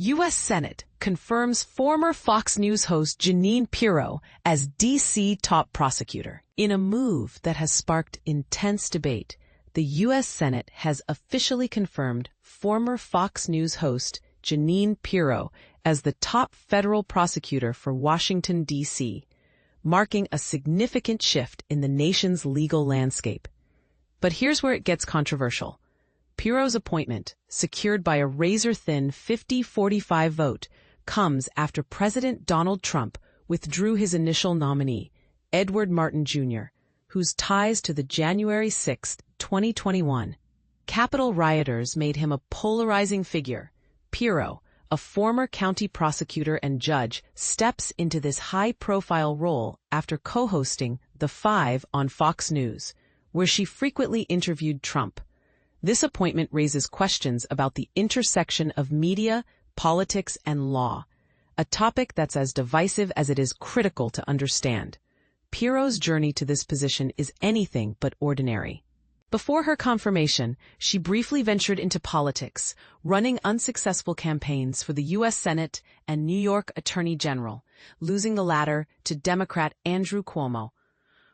U.S. Senate confirms former Fox News host Jeanine Pirro as D.C. top prosecutor. In a move that has sparked intense debate, the U.S. Senate has officially confirmed former Fox News host Jeanine Pirro as the top federal prosecutor for Washington, D.C., marking a significant shift in the nation's legal landscape. But here's where it gets controversial. Pirro's appointment, secured by a razor-thin 50-45 vote, comes after President Donald Trump withdrew his initial nominee, Edward Martin Jr., whose ties to the January 6, 2021, Capitol rioters made him a polarizing figure. Pirro, a former county prosecutor and judge, steps into this high-profile role after co-hosting The Five on Fox News, where she frequently interviewed Trump. This appointment raises questions about the intersection of media, politics, and law, a topic that's as divisive as it is critical to understand. Pirro's journey to this position is anything but ordinary. Before her confirmation, she briefly ventured into politics, running unsuccessful campaigns for the U.S. Senate and New York Attorney General, losing the latter to Democrat Andrew Cuomo.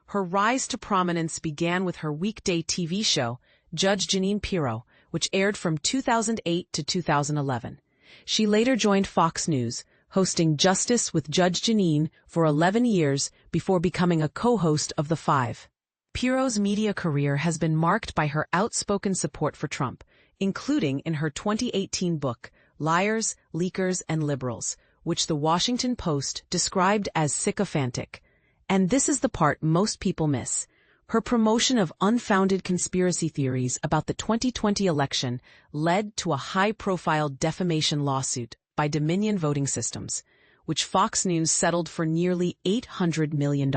Her rise to prominence began with her weekday TV show, Judge Jeanine Pirro, which aired from 2008 to 2011. She later joined Fox News, hosting Justice with Judge Jeanine for 11 years before becoming a co-host of The Five. Pirro's media career has been marked by her outspoken support for Trump, including in her 2018 book, Liars, Leakers, and Liberals, which The Washington Post described as sycophantic. And this is the part most people miss. Her promotion of unfounded conspiracy theories about the 2020 election led to a high-profile defamation lawsuit by Dominion Voting Systems, which Fox News settled for nearly $800 million.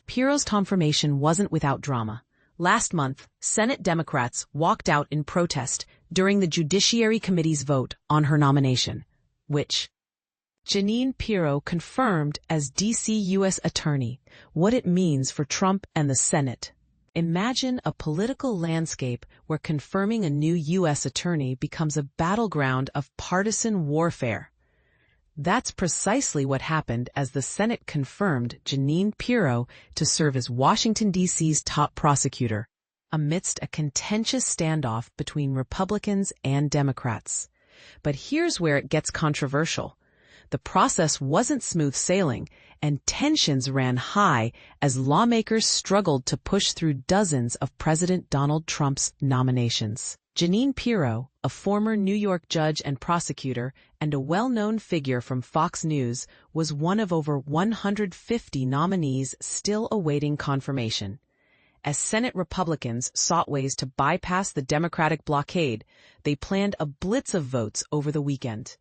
Pirro's confirmation wasn't without drama. Last month, Senate Democrats walked out in protest during the Judiciary Committee's vote on her nomination, which Jeanine Pirro confirmed as D.C. U.S. Attorney, what it means for Trump and the Senate. Imagine a political landscape where confirming a new U.S. attorney becomes a battleground of partisan warfare. That's precisely what happened as the Senate confirmed Jeanine Pirro to serve as Washington, D.C.'s top prosecutor, amidst a contentious standoff between Republicans and Democrats. But here's where it gets controversial. The process wasn't smooth sailing, and tensions ran high as lawmakers struggled to push through dozens of President Donald Trump's nominations. Jeanine Pirro, a former New York judge and prosecutor and a well-known figure from Fox News, was one of over 150 nominees still awaiting confirmation. As Senate Republicans sought ways to bypass the Democratic blockade, they planned a blitz of votes over the weekend.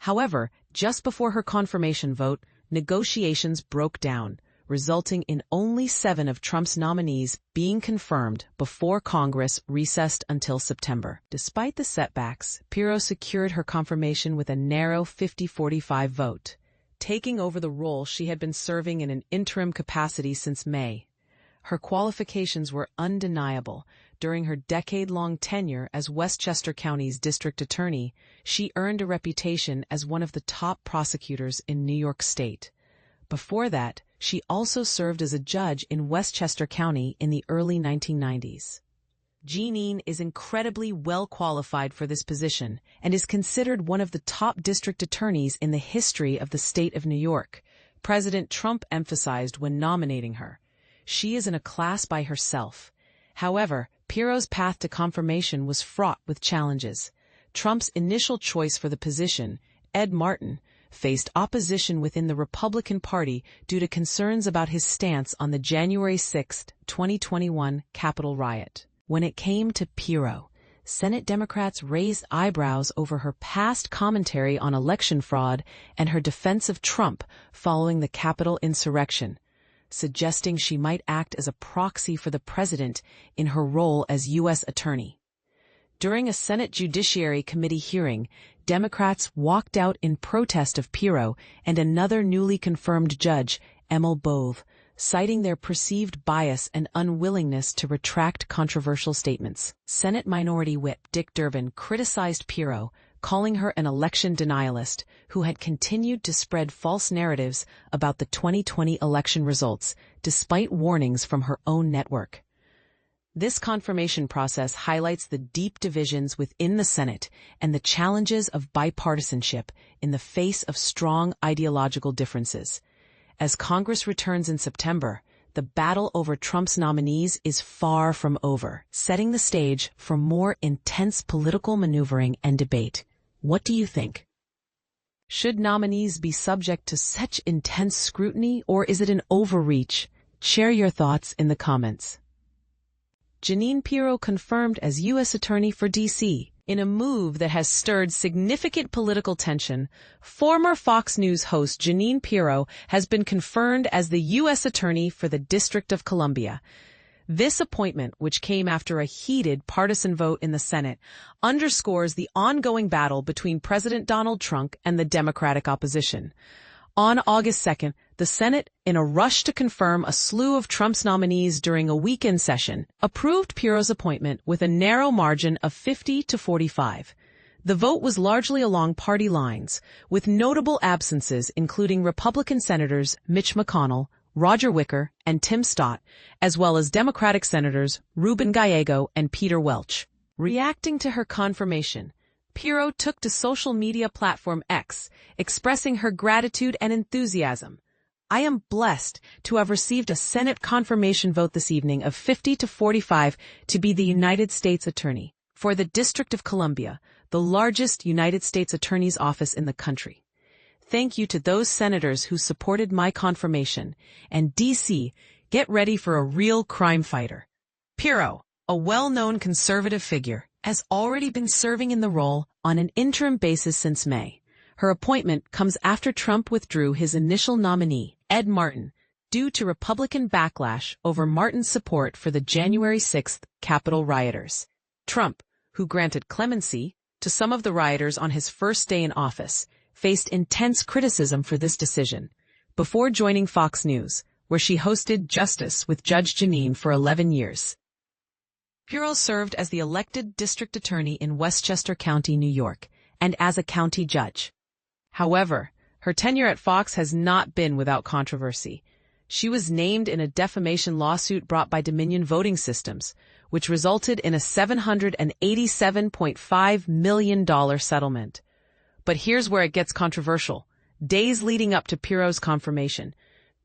However, just before her confirmation vote, negotiations broke down, resulting in only 7 of Trump's nominees being confirmed before Congress recessed until September. Despite the setbacks, Pirro secured her confirmation with a narrow 50-45 vote, taking over the role she had been serving in an interim capacity since May. Her qualifications were undeniable. During her decade-long tenure as Westchester County's district attorney, she earned a reputation as one of the top prosecutors in New York State. Before that, she also served as a judge in Westchester County in the early 1990s. Jeanine is incredibly well qualified for this position and is considered one of the top district attorneys in the history of the state of New York. President Trump emphasized when nominating her, she is in a class by herself. However, Pirro's path to confirmation was fraught with challenges. Trump's initial choice for the position, Ed Martin, faced opposition within the Republican Party due to concerns about his stance on the January 6, 2021 Capitol riot. When it came to Pirro, Senate Democrats raised eyebrows over her past commentary on election fraud and her defense of Trump following the Capitol insurrection, suggesting she might act as a proxy for the president in her role as U.S. Attorney. During a Senate Judiciary Committee hearing, Democrats walked out in protest of Pirro and another newly confirmed judge, Emil Bove, citing their perceived bias and unwillingness to retract controversial statements. Senate Minority Whip Dick Durbin criticized Pirro, calling her an election denialist who had continued to spread false narratives about the 2020 election results, despite warnings from her own network. This confirmation process highlights the deep divisions within the Senate and the challenges of bipartisanship in the face of strong ideological differences. As Congress returns in September, the battle over Trump's nominees is far from over, setting the stage for more intense political maneuvering and debate. What do you think? Should nominees be subject to such intense scrutiny, or is it an overreach? Share your thoughts in the comments. Jeanine Pirro confirmed as U.S. Attorney for D.C. In a move that has stirred significant political tension, former Fox News host Jeanine Pirro has been confirmed as the U.S. Attorney for the District of Columbia. This appointment, which came after a heated partisan vote in the Senate, underscores the ongoing battle between President Donald Trump and the Democratic opposition. On August 2nd, the Senate, in a rush to confirm a slew of Trump's nominees during a weekend session, approved Pirro's appointment with a narrow margin of 50 to 45. The vote was largely along party lines, with notable absences including Republican Senators Mitch McConnell, Roger Wicker, and Tim Stott, as well as Democratic Senators Ruben Gallego and Peter Welch. Reacting to her confirmation, Pirro took to social media platform X, expressing her gratitude and enthusiasm. "I am blessed to have received a Senate confirmation vote this evening of 50 to 45 to be the United States Attorney for the District of Columbia, the largest United States Attorney's office in the country. Thank you to those senators who supported my confirmation, and D.C., get ready for a real crime fighter." Pirro, a well-known conservative figure, has already been serving in the role on an interim basis since May. Her appointment comes after Trump withdrew his initial nominee, Ed Martin, due to Republican backlash over Martin's support for the January 6th Capitol rioters. Trump, who granted clemency to some of the rioters on his first day in office, faced intense criticism for this decision, before joining Fox News, where she hosted Justice with Judge Jeanine for 11 years. Pirro served as the elected district attorney in Westchester County, New York, and as a county judge. However, her tenure at Fox has not been without controversy. She was named in a defamation lawsuit brought by Dominion Voting Systems, which resulted in a $787.5 million settlement. But here's where it gets controversial. Days leading up to Pirro's confirmation,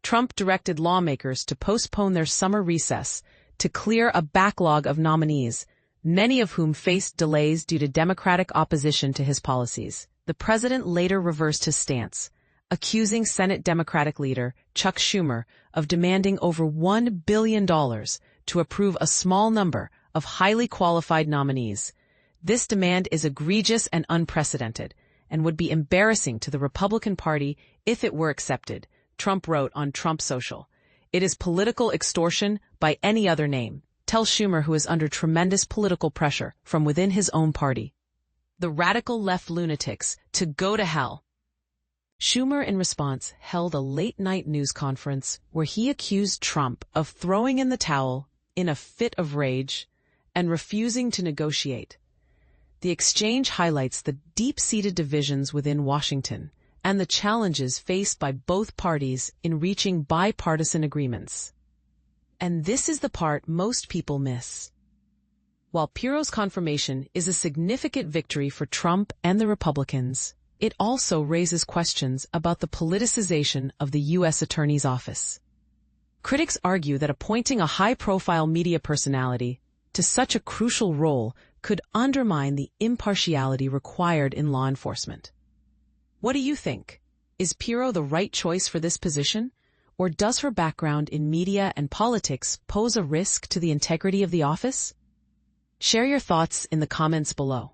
Trump directed lawmakers to postpone their summer recess to clear a backlog of nominees, many of whom faced delays due to Democratic opposition to his policies. The president later reversed his stance, accusing Senate Democratic leader Chuck Schumer of demanding over $1 billion to approve a small number of highly qualified nominees. This demand is egregious and unprecedented, and would be embarrassing to the Republican Party if it were accepted, Trump wrote on Trump Social. "It is political extortion by any other name," tells Schumer, who is under tremendous political pressure from within his own party. "The radical left lunatics to go to hell." Schumer, in response, held a late-night news conference where he accused Trump of throwing in the towel in a fit of rage and refusing to negotiate. The exchange highlights the deep-seated divisions within Washington and the challenges faced by both parties in reaching bipartisan agreements. And this is the part most people miss. While Pirro's confirmation is a significant victory for Trump and the Republicans, it also raises questions about the politicization of the U.S. Attorney's Office. Critics argue that appointing a high-profile media personality to such a crucial role could undermine the impartiality required in law enforcement. What do you think? Is Pirro the right choice for this position, or does her background in media and politics pose a risk to the integrity of the office? Share your thoughts in the comments below.